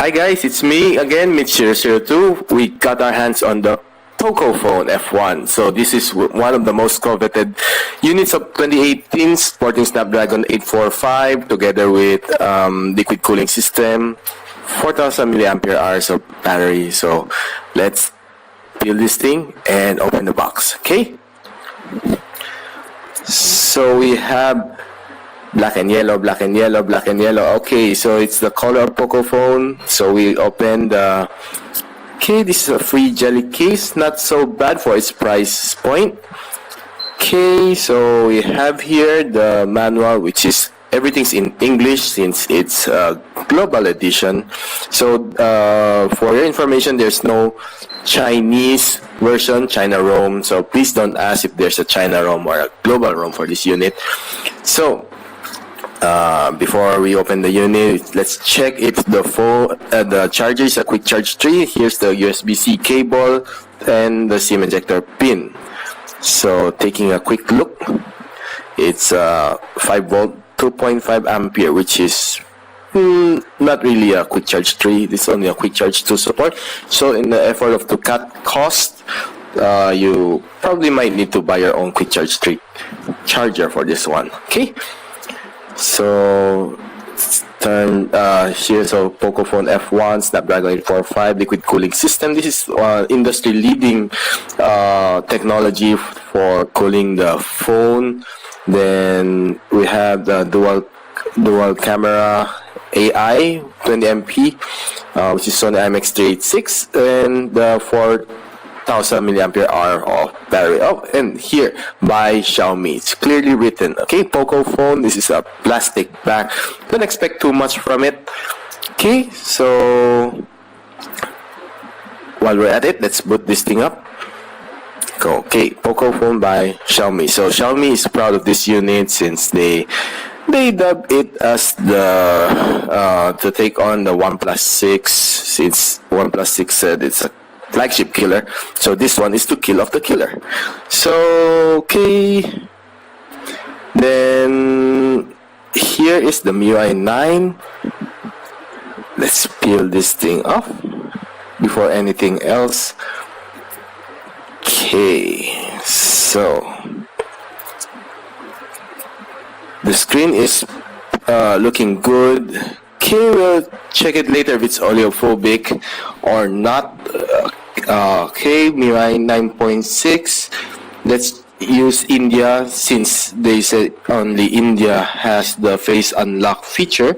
Hi guys, it's me again, Mitch002. We got our hands on the Pocophone F1. So this is one of the most coveted units of 2018, sporting Snapdragon 845 together with liquid cooling system, 4000 milliampere hours of battery. So let's peel this thing and open the box, okay? So we have black and yellow, black and yellow, black and yellow. Okay, so it's the color of Pocophone. So we open the... Okay, this is a free jelly case. Not so bad for its price point. Okay, so we have here the manual, which is... Everything's in English since it's a global edition. So for your information, there's no Chinese version, China ROM. So please don't ask if there's a China ROM or a global ROM for this unit. So before we open the unit, let's check if the phone, the charger is a quick charge 3. Here's the USB-C cable and the SIM ejector pin. So taking a quick look, it's 5 volt 2.5 ampere, which is not really a quick charge 3. This is only a quick charge 2 support. So in the effort of to cut cost, you probably might need to buy your own quick charge 3 charger for this one. Okay, so turn here. So Pocophone F1 Snapdragon 845 liquid cooling system. This is industry leading technology for cooling the phone. Then we have the dual camera AI 20MP, which is Sony IMX386, and the 4000 milliampere hour of battery. Oh, and here by Xiaomi, it's clearly written. Okay, Pocophone. This is a plastic bag. Don't expect too much from it. Okay, so while we're at it, let's boot this thing up. Okay, Pocophone by Xiaomi. So Xiaomi is proud of this unit since they dub it as the to take on the OnePlus 6, since OnePlus 6 said it's a flagship killer. So this one is to kill off the killer. So okay, then here is the MIUI 9. Let's peel this thing off before anything else. Okay, so the screen is looking good. Okay, we'll check it later if it's oleophobic or not. Okay, MIUI 9.6. Let's use India since they said only India has the face unlock feature.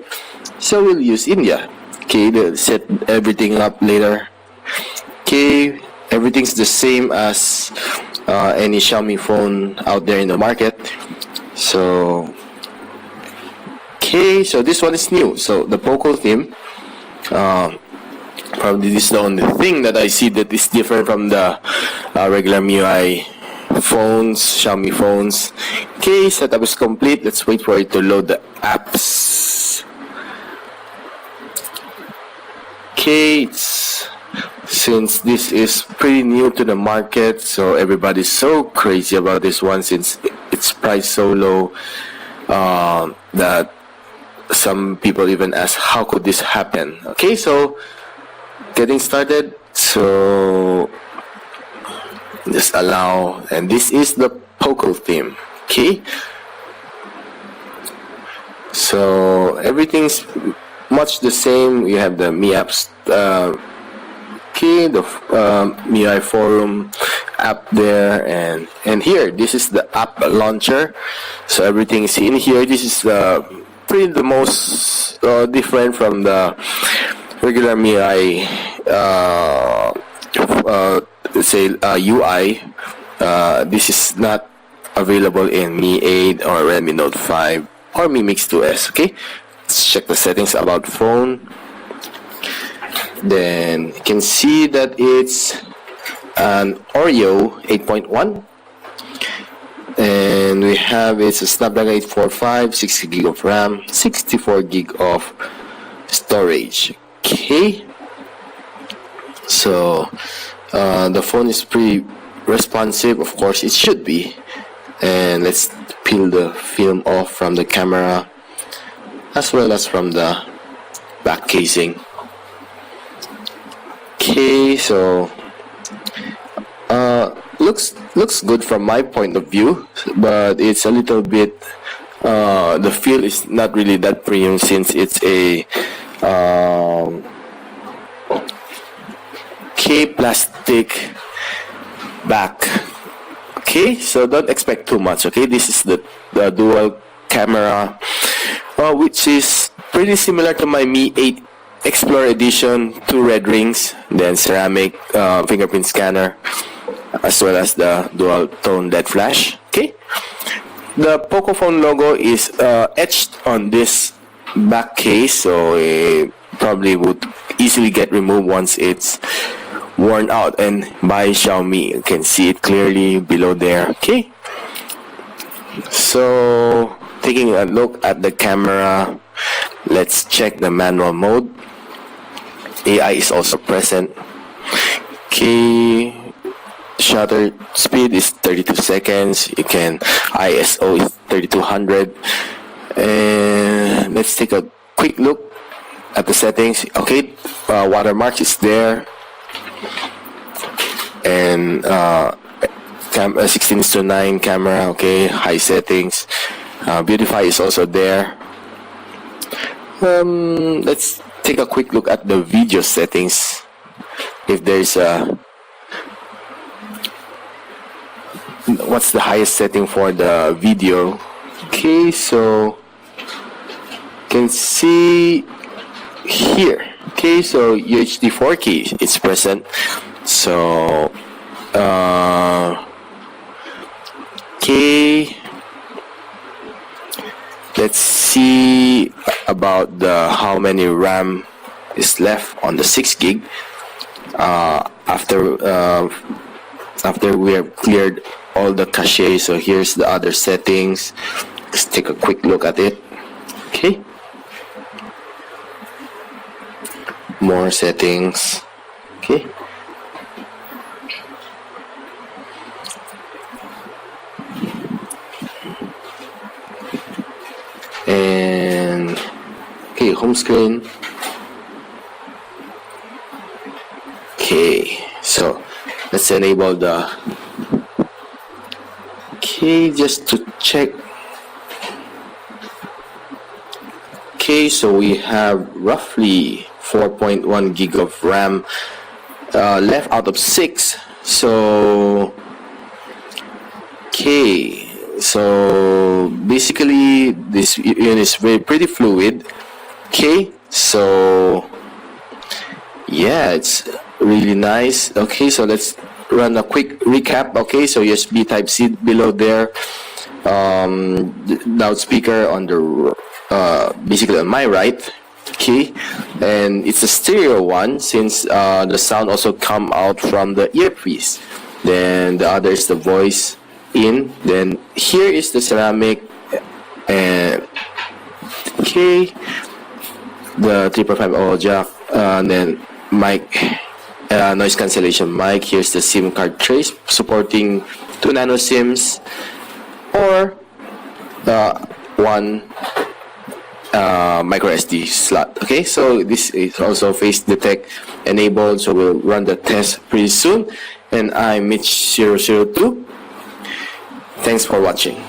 So we'll use India. Okay, they'll set everything up later. Okay. Everything's the same as any Xiaomi phone out there in the market. So, okay, so this one is new. So the Poco theme, probably this is the only thing that I see that is different from the regular MIUI phones, Xiaomi phones. Okay, setup is complete. Let's wait for it to load the apps. Okay, since this is pretty new to the market, so everybody's so crazy about this one since it's priced so low that some people even ask, how could this happen? Okay, so getting started. So just allow, and this is the Poco theme. Okay, so everything's much the same. We have the Mi apps. Okay, the MIUI forum app there, and here this is the app launcher. So everything is in here. This is pretty the most different from the regular MIUI UI. This is not available in Mi 8 or Redmi Note 5 or Mi Mix 2S. Okay, let's check the settings about phone. Then you can see that it's an Oreo 8.1, and we have it's a Snapdragon 845, 60 gig of RAM, 64 gig of storage. Okay, so the phone is pretty responsive. Of course, it should be. And let's peel the film off from the camera as well as from the back casing. Okay, so looks good from my point of view, but it's a little bit the feel is not really that premium since it's a plastic back. Okay, so don't expect too much. Okay, this is the dual camera, which is pretty similar to my Mi 8 Explorer Edition, 2 red rings, then ceramic fingerprint scanner, as well as the dual tone LED flash. Okay, the Pocophone logo is etched on this back case, so it probably would easily get removed once it's worn out and by Xiaomi. You can see it clearly below there. Okay, so taking a look at the camera, let's check the manual mode. AI is also present. Okay, shutter speed is 32 seconds. You can ISO is 3200. And let's take a quick look at the settings. Okay, watermark is there, and 16:9 camera. Okay, high settings. Beautify is also there. Let's take a quick look at the video settings. If there's what's the highest setting for the video? Okay, so you can see here. Okay, so UHD 4K is present. So okay, let's see about the how many RAM is left on the 6 gig after we have cleared all the cache. So here's the other settings. Let's take a quick look at it. Okay, more settings. Okay, and okay, home screen. Okay, so let's enable the just to check. Okay, so we have roughly 4.1 gig of RAM left out of 6. So okay, so basically this unit is pretty fluid. Okay, so yeah, it's really nice. Okay, so let's run a quick recap. Okay, so USB Type-C below there, loudspeaker on the basically on my right. Okay, and it's a stereo one since the sound also come out from the earpiece. Then the other is the voice in. Then here is the ceramic, and okay, the 3.5 audio jack, and then mic, noise cancellation mic. Here's the SIM card trace supporting 2 nano SIMs or one micro SD slot. Okay, so this is also face detect enabled, so we'll run the test pretty soon. And I'm Mitch002. Thanks for watching.